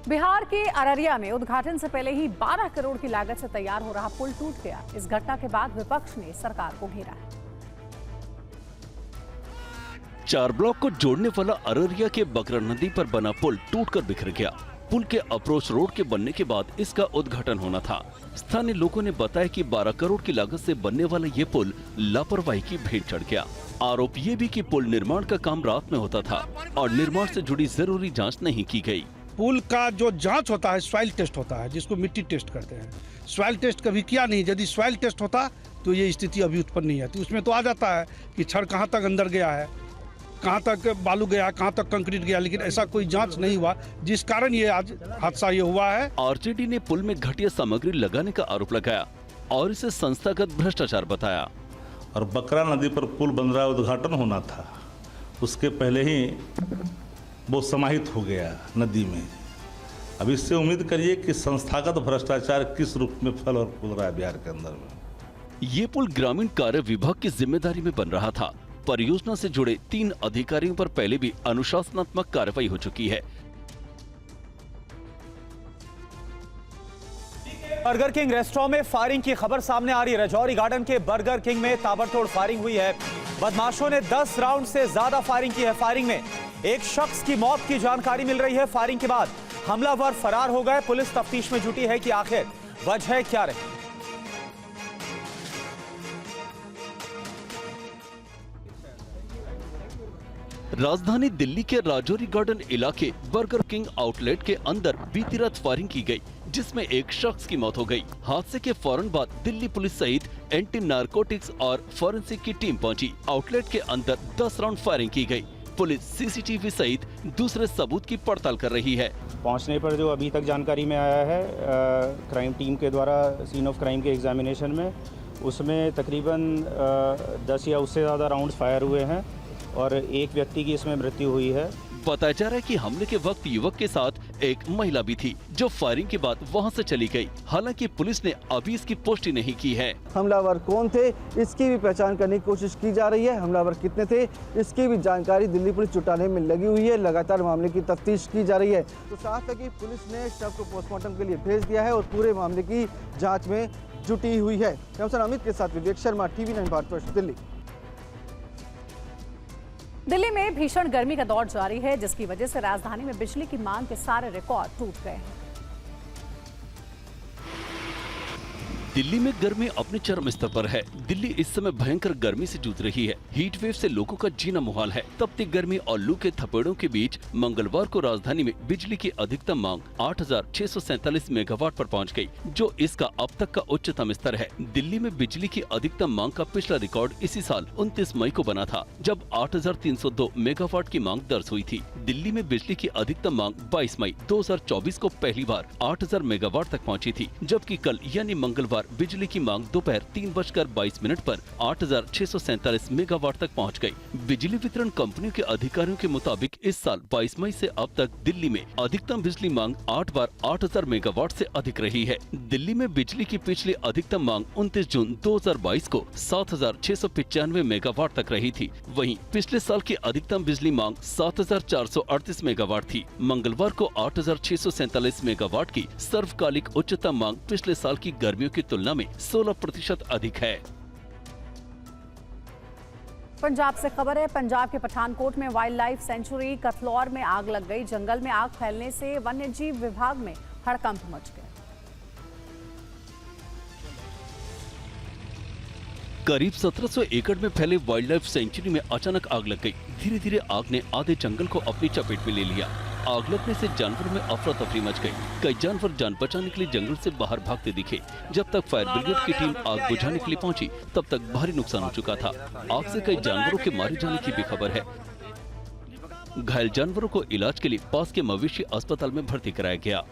बिहार के अररिया में उद्घाटन से पहले ही 12 करोड़ की लागत से तैयार हो रहा पुल टूट गया। इस घटना के बाद विपक्ष ने सरकार को घेरा है। 4 ब्लॉक को जोड़ने वाला अररिया के बकरा नदी पर बना पुल टूटकर बिखर गया। पुल के अप्रोच रोड के बनने के बाद इसका उद्घाटन होना था। स्थानीय लोगों ने बताया कि 12 करोड़ की लागत से बनने वाला ये पुल लापरवाही की भेंट चढ़ गया। आरोप ये भी कि पुल निर्माण का काम रात में होता था और निर्माण से जुड़ी जरूरी जांच नहीं की गई। पुल का जो जांच होता है सॉइल टेस्ट होता है, जिसको मिट्टी टेस्ट कहते हैं। सॉइल टेस्ट कभी किया नहीं। यदि सॉइल टेस्ट होता तो ये स्थिति अभी उत्पन्न नहीं आती। उसमें तो आ जाता है कि छड़ कहाँ तक अंदर गया है, कहाँ तक बालू गया, कहाँ तक कंक्रीट गया, लेकिन ऐसा कोई जांच नहीं हुआ, जिस कारण ये आज हादसा ये हुआ है। आरजेडी ने पुल में घटिया सामग्री लगाने का आरोप लगाया और इसे संस्थागत भ्रष्टाचार बताया। और बकरा नदी पर पुल बन रहा उद्घाटन होना था, उसके पहले ही वो समाहित हो गया नदी में। अब इससे उम्मीद करिए कि संस्थागत भ्रष्टाचार किस रूप में फल और फूल रहा है बिहार के अंदर में। ये पुल ग्रामीण कार्य विभाग की जिम्मेदारी में बन रहा था। परियोजना से जुड़े 3 अधिकारियों पर पहले भी अनुशासनात्मक कार्रवाई हो चुकी है। बर्गर किंग रेस्टोरेंट में फायरिंग की खबर सामने आ रही है। राजौरी गार्डन के बर्गर किंग में ताबड़तोड़ फायरिंग हुई है। बदमाशों ने 10 राउंड से ज्यादा फायरिंग की है। फायरिंग में एक शख्स की मौत की जानकारी मिल रही है। फायरिंग के बाद हमलावर फरार हो गए। पुलिस तफ्तीश में जुटी है कि आखिर वजह क्या रही। राजधानी दिल्ली के राजौरी गार्डन इलाके बर्गर किंग आउटलेट के अंदर बीती रात फायरिंग की गई, जिसमें एक शख्स की मौत हो गई। हादसे के फौरन बाद दिल्ली पुलिस सहित एंटी नारकोटिक्स और फॉरेंसिक की टीम पहुंची। आउटलेट के अंदर 10 राउंड फायरिंग की गई। पुलिस सीसीटीवी सहित दूसरे सबूत की पड़ताल कर रही है। पहुंचने पर जो अभी तक जानकारी में आया है क्राइम टीम के द्वारा सीन ऑफ क्राइम के एग्जामिनेशन में, उसमें तकरीबन 10 या उससे ज़्यादा राउंड्स फायर हुए हैं और एक व्यक्ति की इसमें मृत्यु हुई है। बताया जा रहा है कि हमले के वक्त युवक के साथ एक महिला भी थी, जो फायरिंग के बाद वहां से चली गई। हालांकि पुलिस ने अभी इसकी पुष्टि नहीं की है। हमलावर कौन थे, इसकी भी पहचान करने की कोशिश की जा रही है। हमलावर कितने थे, इसकी भी जानकारी दिल्ली पुलिस जुटाने में लगी हुई है। लगातार मामले की तफ्तीश की जा रही है। तो साफ है कि पुलिस ने शव को पोस्टमार्टम के लिए भेज दिया है और पूरे मामले की जाँच में जुटी हुई है। कैमरामैन अमित के साथ विवेक शर्मा, TV9 भारतवर्ष, दिल्ली। दिल्ली में भीषण गर्मी का दौर जारी है, जिसकी वजह से राजधानी में बिजली की मांग के सारे रिकॉर्ड टूट गए हैं। दिल्ली में गर्मी अपने चरम स्तर पर है। दिल्ली इस समय भयंकर गर्मी से जूझ रही है। हीट वेव से लोगों का जीना मुहाल है। तपती गर्मी और लू के थपेड़ों के बीच मंगलवार को राजधानी में बिजली की अधिकतम मांग 8,647 मेगावाट पर पहुंच गई, जो इसका अब तक का उच्चतम स्तर है। दिल्ली में बिजली की अधिकतम मांग का पिछला रिकॉर्ड इसी साल 29 मई को बना था, जब 8,302 मेगावाट की मांग दर्ज हुई थी। दिल्ली में बिजली की अधिकतम मांग 22 मई 2024 को पहली बार 8,000 मेगावाट तक पहुंची थी, जबकि कल यानी मंगलवार बिजली की मांग दोपहर 3:22 पर 8,647 मेगावाट तक पहुंच गई। बिजली वितरण कंपनियों के अधिकारियों के मुताबिक इस साल 22 मई से अब तक दिल्ली में अधिकतम बिजली मांग 8 बार 8,000 मेगावाट से अधिक रही है। दिल्ली में बिजली की पिछली अधिकतम मांग 29 जून 2022 को 7,695 मेगावाट तक रही थी। वहीं पिछले साल की अधिकतम बिजली मांग 7,438 मेगावाट थी। मंगलवार को 8,647 मेगावाट की सर्वकालिक उच्चतम मांग पिछले साल की गर्मियों की तुलना में 16% अधिक है। पंजाब से खबर है। पंजाब के पठानकोट में वाइल्ड लाइफ सेंचुरी कथलौर में आग लग गई। जंगल में आग फैलने से वन्यजीव विभाग में हड़कंप मच गया। करीब 1700 एकड़ में फैले वाइल्ड लाइफ सेंचुरी में अचानक आग लग गई। धीरे धीरे आग ने आधे जंगल को अपनी चपेट में ले लिया। आग लगने से जानवरों में अफरा तफरी मच गई। कई जानवर जान बचाने के लिए जंगल से बाहर भागते दिखे। जब तक फायर ब्रिगेड की टीम आग बुझाने के लिए पहुंची, तब तक भारी नुकसान हो चुका था। आग से कई जानवरों के मारे जाने की भी खबर है। घायल जानवरों को इलाज के लिए पास के मवेशी अस्पताल में भर्ती कराया गया।